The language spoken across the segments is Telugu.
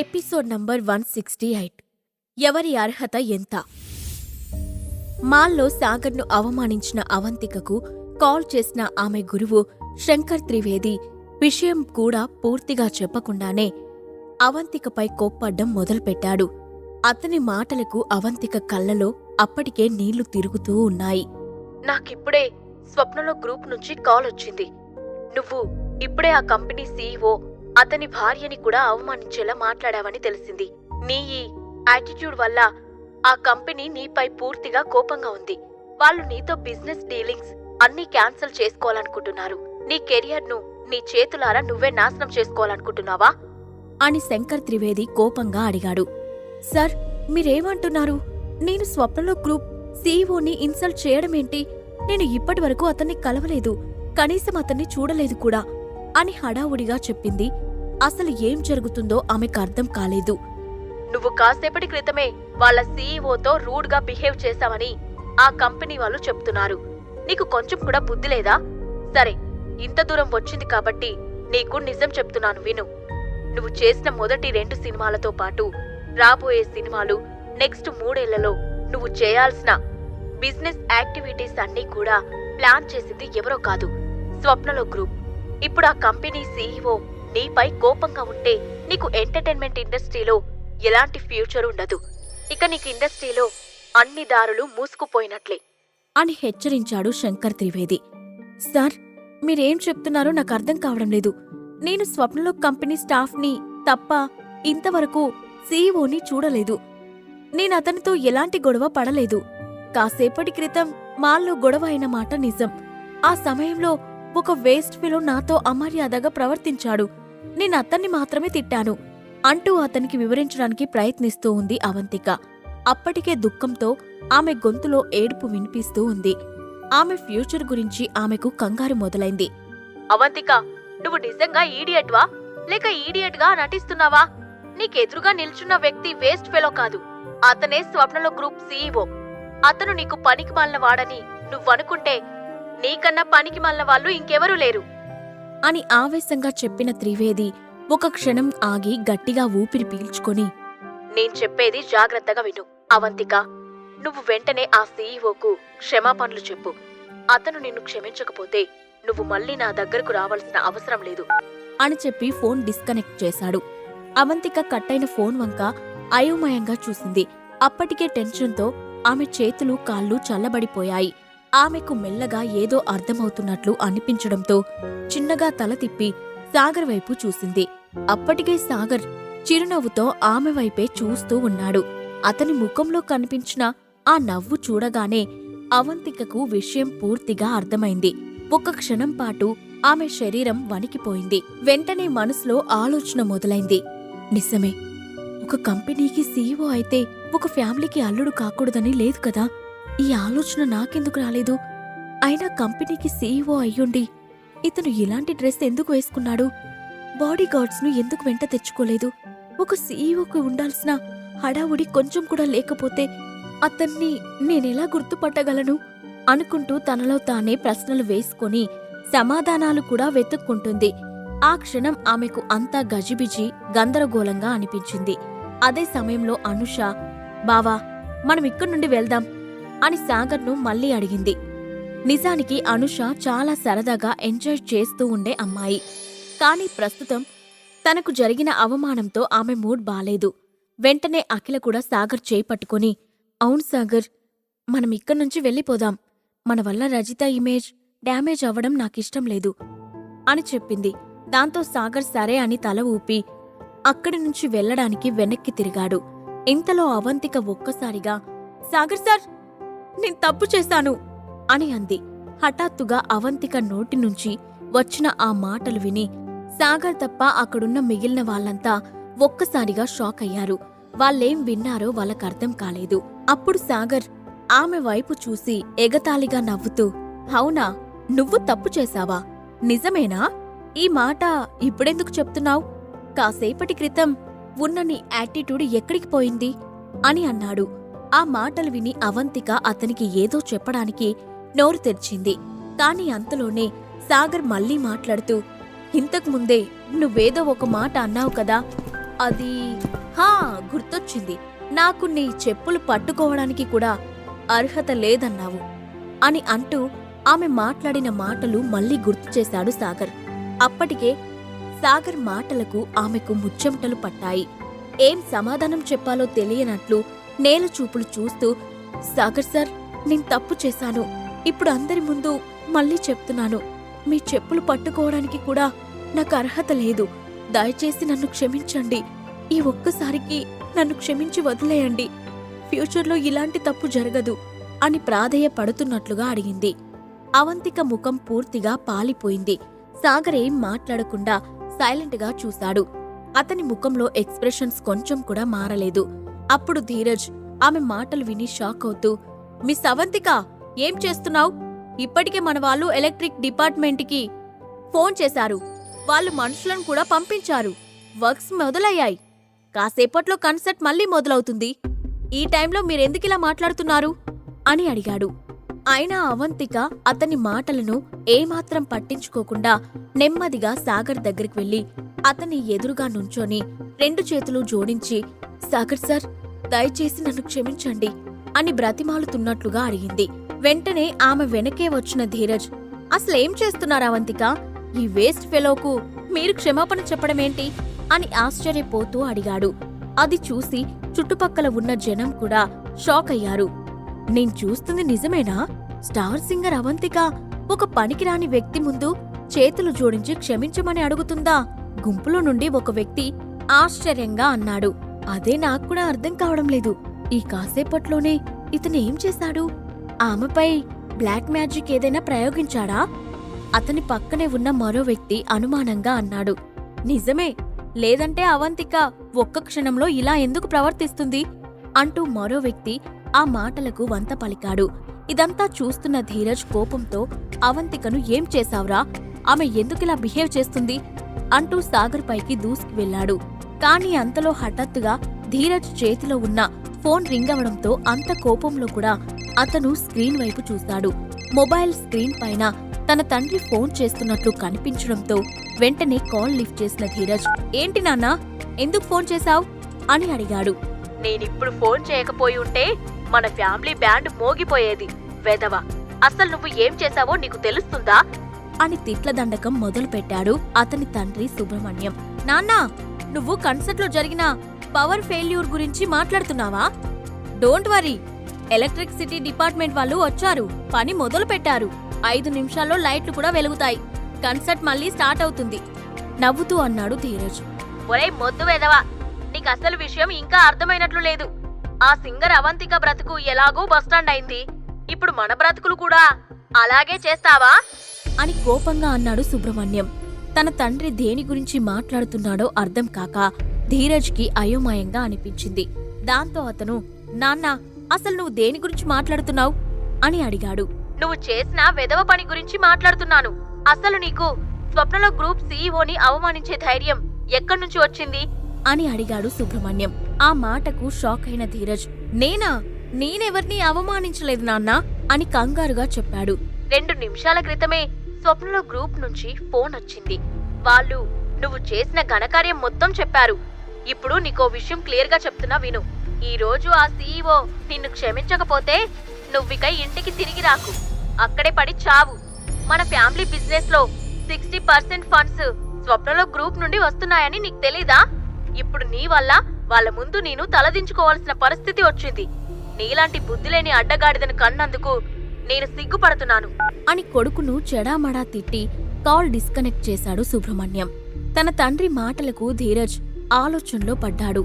Episode number 168. ఎవరి అర్హత ఎంత? మాల్లో సాగర్ను అవమానించిన అవంతికకు కాల్ చేసిన ఆమె గురువు శంకర్ త్రివేది విషయం కూడా పూర్తిగా చెప్పకుండానే అవంతికపై కోప్పడ్డం మొదలుపెట్టాడు. అతని మాటలకు అవంతిక కళ్ళలో అప్పటికే నీళ్లు తిరుగుతూ ఉన్నాయి. నాకిప్పుడే స్వప్నలో గ్రూప్ నుంచి కాల్ వచ్చింది. నువ్వు ఇప్పుడే ఆ కంపెనీ సీఈఓ అతని భార్యని కూడా అవమానించేలా మాట్లాడావని తెలిసింది. నీ ఈ యాటిట్యూడ్ వల్ల ఆ కంపెనీ నీపై పూర్తిగా కోపంగా ఉంది. వాళ్ళు నీతో బిజినెస్ డీలింగ్స్ అన్నీ క్యాన్సిల్ చేసుకోవాలనుకుంటున్నారు. నీ కెరియర్ను నీ చేతులారా నువ్వే నాశనం చేసుకోవాలనుకుంటున్నావా అని శంకర్ త్రివేది కోపంగా అడిగాడు. సార్, మీరేమంటున్నారు? నేను స్వప్నలో గ్రూప్ సీఈఓని ఇన్సల్ట్ చేయడమేంటి? నేను ఇప్పటివరకు అతన్ని కలవలేదు, కనీసం అతన్ని చూడలేదు కూడా అని హడావుడిగా చెప్పింది. అసలు ఏం జరుగుతుందో ఆమెకు అర్థం కాలేదు. నువ్వు కాసేపటి క్రితమే వాళ్ళ సీఈఓతో రూడ్గా బిహేవ్ చేశావని ఆ కంపెనీ వాళ్ళు చెప్తున్నారు. నీకు కొంచెం కూడా బుద్ధి లేదా? సరే, ఇంత దూరం వచ్చింది కాబట్టి నీకు నిజం చెప్తున్నాను విను. నువ్వు చేసిన మొదటి 2 సినిమాలతో పాటు రాబోయే సినిమాలు, నెక్స్ట్ 3 ఏళ్లలో నువ్వు చేయాల్సిన బిజినెస్ యాక్టివిటీస్ అన్నీ కూడా ప్లాన్ చేసింది ఎవరో కాదు, స్వప్నలో గ్రూప్. ఇప్పుడు ఆ కంపెనీ సీఈఓ నీపై కోపంగా ఉంటే నీకు ఎంటర్టైన్మెంట్ ఇండస్ట్రీలో ఎలాంటి ఫ్యూచర్ ఉండదు. ఇక నీకు ఇండస్ట్రీలో అన్ని దారులు మూసుకుపోయినట్లే అని హెచ్చరించాడు శంకర్ త్రివేది. సార్, మీరేం చెప్తున్నారో నాకు అర్థం కావడం లేదు. నేను స్వప్నలో కంపెనీ స్టాఫ్ని తప్ప ఇంతవరకు సీఈఓని చూడలేదు. నేనతనితో ఎలాంటి గొడవ పడలేదు. కాసేపటి క్రితం మాల్లో గొడవ అయిన మాట నిజం. ఆ సమయంలో ఒక వేస్ట్ ఫెలో నాతో అమర్యాదగా ప్రవర్తించాడు. నేనతన్ని మాత్రమే తిట్టాను అంటూ అతనికి వివరించడానికి ప్రయత్నిస్తూ ఉంది అవంతిక. అప్పటికే దుఃఖంతో ఆమె గొంతులో ఏడుపు వినిపిస్తూ ఉంది. ఆమె ఫ్యూచర్ గురించి ఆమెకు కంగారు మొదలైంది. అవంతిక, నువ్వు నిజంగా ఈడియట్వా లేక ఈడియట్గా నటిస్తున్నావా? నీకెదురుగా నిల్చున్న వ్యక్తి వేస్ట్ ఫెలో కాదు, అతనే స్వప్నలో గ్రూప్ సీఈఓ. అతను నీకు పనికి మాలిన వాడని నువ్వనుకుంటే నీకన్నా పనికి మాలిన వాళ్ళు ఇంకెవరూ లేరు అని ఆవేశంగా చెప్పిన త్రివేది ఒక క్షణం ఆగి గట్టిగా ఊపిరి పీల్చుకొని, నేను చెప్పేది జాగ్రత్తగా విను అవంతిక. నువ్వు వెంటనే ఆ సీఈఓకు క్షమాపణలు చెప్పు. అతను నిన్ను క్షమించకపోతే నువ్వు మళ్ళీ నా దగ్గరకు రావాల్సిన అవసరం లేదు అని చెప్పి ఫోన్ డిస్కనెక్ట్ చేశాడు. అవంతిక కట్టైన ఫోన్ వంక అయోమయంగా చూసింది. అప్పటికే టెన్షన్తో ఆమె చేతులు కాళ్ళు చల్లబడిపోయాయి. ఆమెకు మెల్లగా ఏదో అర్థమవుతున్నట్లు అనిపించడంతో చిన్నగా తల తిప్పి సాగర్ వైపు చూసింది. అప్పటికే సాగర్ చిరునవ్వుతో ఆమె వైపే చూస్తూ ఉన్నాడు. అతని ముఖంలో కనిపించిన ఆ నవ్వు చూడగానే అవంతికకు విషయం పూర్తిగా అర్థమైంది. ఒక క్షణం పాటు ఆమె శరీరం వణికిపోయింది. వెంటనే మనసులో ఆలోచన మొదలైంది. నిజమే, ఒక కంపెనీకి సీఈఓ అయితే ఒక ఫ్యామిలీకి అల్లుడు కాకూడదని లేదు కదా. ఈ ఆలోచన నాకెందుకు రాలేదు? అయినా కంపెనీకి సీఈఓ అయ్యుండి ఇతను ఇలాంటి డ్రెస్ ఎందుకు వేసుకున్నాడు? బాడీగార్డ్స్ ను ఎందుకు వెంట తెచ్చుకోలేదు? ఒక సీఈఓకి ఉండాల్సిన హడావుడి కొంచెం కూడా లేకపోతే అతన్ని నేనెలా గుర్తుపట్టగలను అనుకుంటూ తనలో తానే ప్రశ్నలు వేసుకొని సమాధానాలు కూడా వెతుక్కుంటుంది. ఆ క్షణం ఆమెకు అంతా గజిబిజి గందరగోళంగా అనిపించింది. అదే సమయంలో అనుష, బావా, మనం ఇక్కడి నుండి వెళ్దాం అని సాగర్ను మళ్లీ అడిగింది. నిజానికి అనుష చాలా సరదాగా ఎంజాయ్ చేస్తూ ఉండే అమ్మాయి. కాని ప్రస్తుతం తనకు జరిగిన అవమానంతో ఆమె మూడ్ బాలేదు. వెంటనే అఖిల కూడా సాగర్ చేయి పట్టుకుని, అవును సాగర్, మనం ఇక్కడి నుంచి వెళ్ళిపోదాం. మన వల్ల రజిత ఇమేజ్ డ్యామేజ్ అవ్వడం నాకిష్టం లేదు అని చెప్పింది. దాంతో సాగర్ సరే అని తల ఊపి అక్కడి నుంచి వెళ్లడానికి వెనక్కి తిరిగాడు. ఇంతలో అవంతిక ఒక్కసారిగా, సాగర్ సార్, నేను తప్పు చేశాను అని అంది. హఠాత్తుగా అవంతిక నోటి నుంచి వచ్చిన ఆ మాటలు విని సాగర్ తప్ప అక్కడున్న మిగిలిన వాళ్ళంతా ఒక్కసారిగా షాక్ అయ్యారు. వాళ్ళేం విన్నారో వాళ్ళకర్థం కాలేదు. అప్పుడు సాగర్ ఆమె వైపు చూసి ఎగతాళిగా నవ్వుతూ, అవునా, నువ్వు తప్పు చేశావా? నిజమేనా? ఈ మాట ఇప్పుడెందుకు చెప్తున్నావు? కాసేపటి క్రితం ఉన్న నీ యాటిట్యూడ్ ఎక్కడికి పోయింది అని అన్నాడు. ఆ మాటలు విని అవంతిక అతనికి ఏదో చెప్పడానికి నోరు తెరిచింది. కాని అంతలోనే సాగర్ మళ్లీ మాట్లాడుతూ, ఇంతకుముందే నువ్వేదో ఒక మాట అన్నావు కదా, అది హా గుర్తొచ్చింది. నాకు నీ చెప్పులు పట్టుకోవడానికి కూడా అర్హత లేదన్నావు అని అంటూ ఆమె మాట్లాడిన మాటలు మళ్ళీ గుర్తు చేశాడు సాగర్. అప్పటికే సాగర్ మాటలకు ఆమెకు ముచ్చెమటలు పట్టాయి. ఏం సమాధానం చెప్పాలో తెలియనట్లు నేల చూపులు చూస్తూ, సాగర్ సార్, నేను తప్పు చేశాను. ఇప్పుడు అందరి ముందు మళ్ళీ చెప్తున్నాను, మీ చెప్పులు పట్టుకోవడానికి కూడా నాకు అర్హత లేదు. దయచేసి నన్ను క్షమించండి. ఈ ఒక్కసారికి నన్ను క్షమించి వదిలేయండి. ఫ్యూచర్లో ఇలాంటి తప్పు జరగదు అని ప్రాధేయపడుతున్నట్లుగా అడిగింది. అవంతిక ముఖం పూర్తిగా పాలిపోయింది. సాగర్ ఏం మాట్లాడకుండా సైలెంట్గా చూశాడు. అతని ముఖంలో ఎక్స్ప్రెషన్స్ కొంచెం కూడా మారలేదు. అప్పుడు ధీరజ్ ఆమె మాటలు విని షాక్ అవుతూ, మిస్ అవంతిక, ఏం చేస్తున్నావ్? ఇప్పటికే మన వాళ్ళు ఎలక్ట్రిక్ డిపార్ట్మెంట్కి ఫోన్ చేశారు. వాళ్ళు మనుషులను కూడా పంపించారు. వర్క్స్ మొదలయ్యాయి. కాసేపట్లో కన్సర్ట్ మళ్ళీ మొదలవుతుంది. ఈ టైంలో మీరెందుకిలా మాట్లాడుతున్నారు అని అడిగాడు. అయినా అవంతిక అతని మాటలను ఏమాత్రం పట్టించుకోకుండా నెమ్మదిగా సాగర్ దగ్గరికి వెళ్లి అతని ఎదురుగా నుంచొని 2 చేతులు జోడించి, సాగర్ సార్, దయచేసి నన్ను క్షమించండి అని బ్రతిమాలుతున్నట్లుగా అడిగింది. వెంటనే ఆమె వెనకే వచ్చిన ధీరజ్, అసలేం చేస్తున్నారు అవంతిక? ఈ వేస్ట్ ఫెలోకు మీరు క్షమాపణ చెప్పడమేంటి అని ఆశ్చర్యపోతూ అడిగాడు. అది చూసి చుట్టుపక్కల ఉన్న జనం కూడా షాక్ అయ్యారు. నేను చూస్తుంది నిజమేనా? స్టార్ సింగర్ అవంతిక ఒక పనికిరాని వ్యక్తి ముందు చేతులు జోడించి క్షమించమని అడుగుతుందా? గుంపులో నుండి ఒక వ్యక్తి ఆశ్చర్యంగా అన్నాడు. అదే నాక్కూడా అర్థం కావడం లేదు. ఈ కాసేపట్లోనే ఇతను ఏం చేశాడు? ఆమెపై బ్లాక్ మ్యాజిక్ ఏదైనా ప్రయోగించాడా? అతని పక్కనే ఉన్న మరో వ్యక్తి అనుమానంగా అన్నాడు. నిజమే, లేదంటే అవంతిక ఒక్క క్షణంలో ఇలా ఎందుకు ప్రవర్తిస్తుంది అంటూ మరో వ్యక్తి ఆ మాటలకు వంత పలికాడు. ఇదంతా చూస్తున్న ధీరజ్ కోపంతో, అవంతికను ఏం చేశావ్రా? ఆమె ఎందుకిలా బిహేవ్ చేస్తుంది అంటూ సాగర్ పైకి దూసుకు వెళ్లాడు. కాని అంతలో హఠాత్తుగా ధీరజ్ చేతిలో ఉన్న ఫోన్ రింగ్ అవడంతో అంత కోపంలో కూడా అతను స్క్రీన్ వైపు చూశాడు. మొబైల్ స్క్రీన్ పైన తన తండ్రి ఫోన్ చేస్తున్నట్లు కనిపించడంతో వెంటనే కాల్ లిఫ్ట్ చేసిన ధీరజ్, ఏంటి నాన్నా, ఎందుకు ఫోన్ చేశావ్ అని అడిగాడు. నేనిప్పుడు ఫోన్ చేయకపోయి ఉంటే మన ఫ్యామిలీ బ్యాండ్ మోగిపోయేది. వెధవ, అసలు నువ్వు ఏం చేశావో నీకు తెలుస్తుందా అని తిట్ల దండకం మొదలుపెట్టాడు అతని తండ్రి సుబ్రహ్మణ్యం. నాన్నా, నువ్వు కన్సర్ట్లో జరిగిన పవర్ ఫెయిల్యూర్ గురించి మాట్లాడుతున్నావా? డోంట్ వరీ, ఎలక్ట్రిసిటీ డిపార్ట్మెంట్ వాళ్ళు వచ్చారు, పని మొదలు పెట్టారు. 5 నిమిషాల్లో లైట్లు కూడా వెలుగుతాయి. కన్సర్ట్ మళ్ళీ స్టార్ట్ అవుతుంది నవ్వుతూ అన్నాడు ధీరజ్. ఒరే మొద్దు వెధవా, నీకసలు విషయం ఇంకా అర్థమైనట్లు లేదు. ఆ సింగర్ అవంతిక బ్రతుకు ఎలాగో బస్టాండ్ అయింది. ఇప్పుడు మన బ్రతుకులు కూడా అలాగే చేస్తావా అని కోపంగా అన్నాడు సుబ్రహ్మణ్యం. తన తండ్రి దేని గురించి మాట్లాడుతున్నాడో అర్థం కాక ధీరజ్కి అయోమయంగా అనిపించింది. దాంతో అతను, నాన్నా, అసలు నువ్వు దేని గురించి మాట్లాడుతున్నావు అని అడిగాడు. నువ్వు చేసిన వెధవ పని గురించి మాట్లాడుతున్నాను. అసలు నీకు స్వప్నలో గ్రూప్ సీఈఓని అవమానించే ధైర్యం ఎక్కడ్నుంచి వచ్చింది అని అడిగాడు సుబ్రహ్మణ్యం. ఆ మాటకు షాక్ అయిన ధీరజ్, నేనెవర్నీ అవమానించలేదు నాన్నా అని కంగారుగా చెప్పాడు. 2 నిమిషాల క్రితమే స్వప్నలో గ్రూప్ నుంచి ఫోన్ వచ్చింది. వాళ్ళు నువ్వు చేసిన ఘనకార్యం మొత్తం చెప్పారు. ఇప్పుడు నీకో విషయం క్లియర్గా చెప్తున్నా విను. ఈ రోజు ఆ సీఈఓ నిన్ను క్షమించకపోతే నువ్విక ఇంటికి తిరిగి రాకు, అక్కడే పడి చావు. మన ఫ్యామిలీ బిజినెస్ లో 60% ఫండ్స్ స్వప్నలో గ్రూప్ నుండి వస్తున్నాయని నీకు తెలీదా? ఇప్పుడు నీ వల్ల వాళ్ళ ముందు నేను తలదించుకోవాల్సిన పరిస్థితి వచ్చింది. నీలాంటి బుద్ధిలేని అడ్డగాడిదను కన్నందుకు నేను సిగ్గుపడుతున్నాను అని కొడుకును చెడామడా తిట్టి కాల్ డిస్కనెక్ట్ చేశాడు సుబ్రహ్మణ్యం. తన తండ్రి మాటలకు ధీరజ్ ఆలోచనలో పడ్డాడు.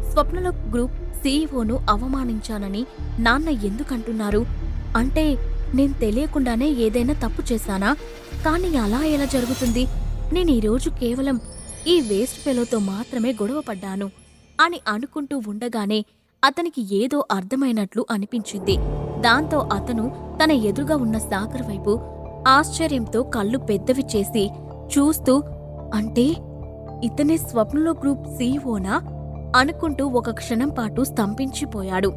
స్వప్నలో గ్రూప్ సీఈఓను అవమానించానని నాన్న ఎందుకంటున్నారు? అంటే నేను తెలియకుండానే ఏదైనా తప్పు చేశానా? కానీ అలా ఎలా జరుగుతుంది? నేను ఈరోజు కేవలం ఈ వేస్ట్ ఫెలోతో మాత్రమే గొడవ పడ్డాను అని అనుకుంటూ ఉండగానే అతనికి ఏదో అర్థమైనట్లు అనిపించింది. దాంతో అతను తన ఎదురుగా ఉన్న సాగర్ వైపు ఆశ్చర్యంతో కళ్ళు పెద్దవి చేసి చూస్తూ, అంటే ఇతనే స్వప్నలో గ్రూప్ సీఈఓనా అనుకుంటూ ఒక క్షణం పాటు స్తంభించిపోయాడు.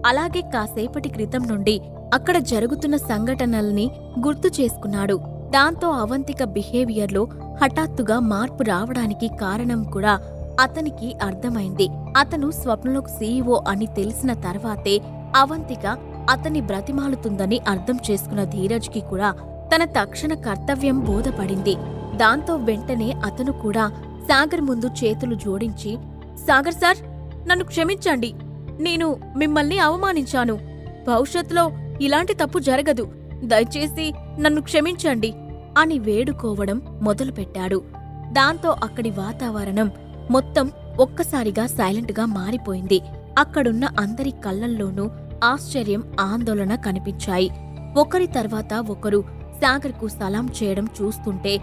అలాగే కాసేపటి క్రితం నుండి అక్కడ జరుగుతున్న సంఘటనల్ని గుర్తు చేసుకున్నాడు. దాంతో అవంతిక బిహేవియర్లో హఠాత్తుగా మార్పు రావడానికి కారణం కూడా అతనికి అర్థమైంది. అతను స్వప్నలోక్ సీఈఓ అని తెలిసిన తర్వాతే అవంతిక అతన్ని బ్రతిమాలుతుందని అర్థం చేసుకున్న ధీరజ్కి కూడా తన తక్షణ కర్తవ్యం బోధపడింది. దాంతో వెంటనే అతను కూడా సాగర్ ముందు చేతులు జోడించి, సాగర్ సార్, నన్ను క్షమించండి. నేను మిమ్మల్ని అవమానించాను. భవిష్యత్తులో ఇలాంటి తప్పు జరగదు. దయచేసి నన్ను క్షమించండి అని వేడుకోవడం మొదలుపెట్టాడు. దాంతో అక్కడి వాతావరణం మొత్తం ఒక్కసారిగా సైలెంట్గా మారిపోయింది. అక్కడున్న అందరి కళ్లల్లోనూ ఆశ్చర్యం, ఆందోళన కనిపించాయి. ఒకరి తర్వాత ఒకరు సాగర్కు సలాం చేయడం చూస్తుంటే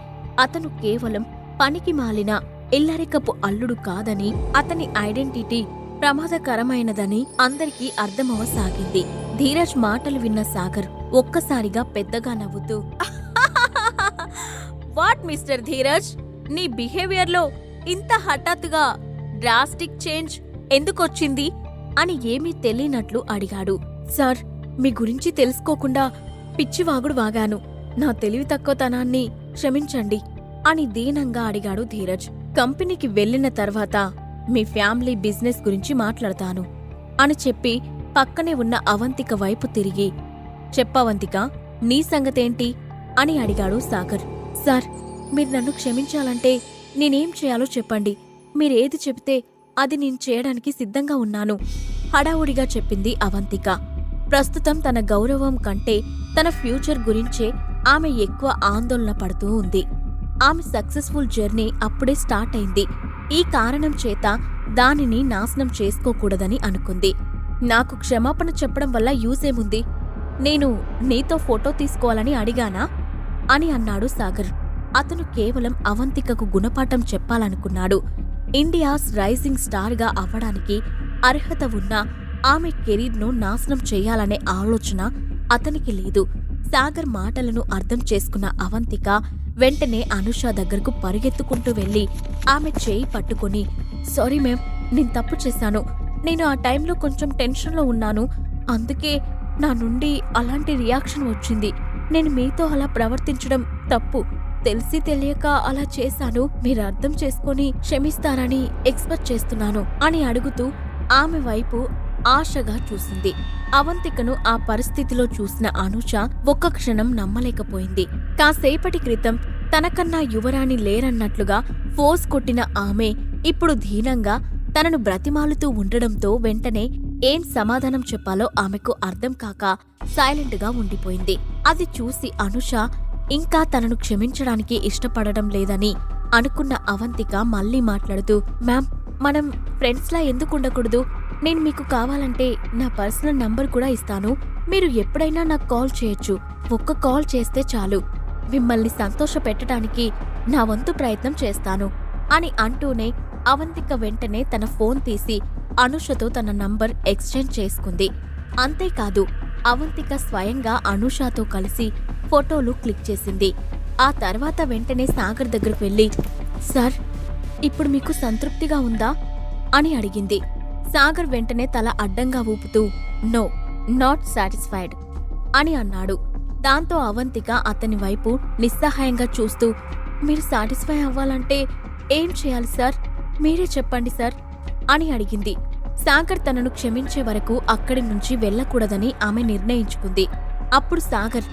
అతను కేవలం పనికి మాలిన ఇల్లరికపు అల్లుడు కాదని, అతని ఐడెంటిటీ ప్రమాదకరమైనదని అందరికీ అర్థమవసాగింది. ధీరజ్ మాటలు విన్న సాగర్ ఒక్కసారిగా పెద్దగా నవ్వుతూ, వాట్ మిస్టర్ ధీరజ్, నీ బిహేవియర్లో ఇంత హఠాత్తుగా డ్రాస్టిక్ చేంజ్ ఎందుకొచ్చింది అని ఏమీ తెలియనట్లు అడిగాడు. సార్, మీ గురించి తెలుసుకోకుండా పిచ్చివాగుడు వాగాను. నా తెలివి తక్కువతనాన్ని క్షమించండి అని దీనంగా అడిగాడు ధీరజ్. కంపెనీకి వెళ్లిన తర్వాత మీ ఫ్యామిలీ బిజినెస్ గురించి మాట్లాడతాను అని చెప్పి పక్కనే ఉన్న అవంతిక వైపు తిరిగి, చెప్పవంతిక, నీ సంగతేంటి అని అడిగాడు సాగర్. సార్, మీరు నన్ను క్షమించాలంటే నేనేం చేయాలో చెప్పండి. మీరేది చెబితే అది నేను చేయడానికి సిద్ధంగా ఉన్నాను హడావుడిగా చెప్పింది అవంతిక. ప్రస్తుతం తన గౌరవం కంటే తన ఫ్యూచర్ గురించే ఆమె ఎక్కువ ఆందోళన పడుతూ ఉంది. ఆమె సక్సెస్ఫుల్ జర్నీ అప్పుడే స్టార్ట్ అయింది. ఈ కారణం చేత దానిని నాశనం చేసుకోకూడదని అనుకుంది. నాకు క్షమాపణ చెప్పడం వల్ల యూసేముంది? నేను నీతో ఫోటో తీసుకోవాలని అడిగానా అని అన్నాడు సాగర్. అతను కేవలం అవంతికకు గుణపాఠం చెప్పాలనుకున్నాడు. ఇండియాస్ రైజింగ్ స్టార్గా అవ్వడానికి అర్హత ఉన్న ఆమె కెరీర్ను నాశనం చేయాలనే ఆలోచన అతనికి లేదు. సాగర్ మాటలను అర్థం చేసుకున్న అవంతిక వెంటనే అనుష దగ్గరకు పరిగెత్తుకుంటూ వెళ్లి ఆమె చేయి పట్టుకుని, సారీ మేం, నేను తప్పు చేశాను. నేను ఆ టైంలో కొంచెం టెన్షన్లో ఉన్నాను. అందుకే నా నుండి అలాంటి రియాక్షన్ వచ్చింది. నేను మీతో అలా ప్రవర్తించడం తప్పు. తెలిసి తెలియక అలా చేశాను. మీరు అర్థం చేసుకొని క్షమిస్తారని ఎక్స్పెక్ట్ చేస్తున్నాను అని అడుగుతూ ఆమె వైపు ఆశగా చూసింది. అవంతికను ఆ పరిస్థితిలో చూసిన అనుష ఒక్క క్షణం నమ్మలేకపోయింది. కాసేపటి క్రితం తనకన్నా యువరాణి లేరన్నట్లుగా ఫోర్స్ కొట్టిన ఆమె ఇప్పుడు దీనంగా తనను బ్రతిమాలుతూ ఉండడంతో వెంటనే ఏం సమాధానం చెప్పాలో ఆమెకు అర్థం కాక సైలెంట్గా ఉండిపోయింది. అది చూసి అనుష ఇంకా తనను క్షమించడానికి ఇష్టపడడం లేదని అనుకున్న అవంతిక మళ్లీ మాట్లాడుతూ, మ్యామ్, మనం ఫ్రెండ్స్లా ఎందుకుండకూడదు? నేను మీకు కావాలంటే నా పర్సనల్ నంబర్ కూడా ఇస్తాను. మీరు ఎప్పుడైనా నాకు కాల్ చేయొచ్చు. ఒక్క కాల్ చేస్తే చాలు. మిమ్మల్ని సంతోష పెట్టడానికి నా వంతు ప్రయత్నం చేస్తాను అని అంటూనే అవంతిక వెంటనే తన ఫోన్ తీసి అనుషతో తన నంబర్ ఎక్స్చేంజ్ చేసుకుంది. అంతేకాదు, అవంతిక స్వయంగా అనుషతో కలిసి ఫోటోలు క్లిక్ చేసింది. ఆ తర్వాత వెంటనే సాగర్ దగ్గరకు వెళ్లి, సార్, ఇప్పుడు మీకు సంతృప్తిగా ఉందా అని అడిగింది. సాగర్ వెంటనే తల అడ్డంగా ఊపుతూ, నో, నాట్ సాటిస్ఫైడ్ అని అన్నాడు. దాంతో అవంతిక అతని వైపు నిస్సహాయంగా చూస్తూ, మీరు సాటిస్ఫై అవ్వాలంటే ఏం చేయాలి సార్? మీరే చెప్పండి సార్ అని అడిగింది. సాగర్ తనను క్షమించే వరకు అక్కడి నుంచి వెళ్లకూడదని ఆమె నిర్ణయించుకుంది. అప్పుడు సాగర్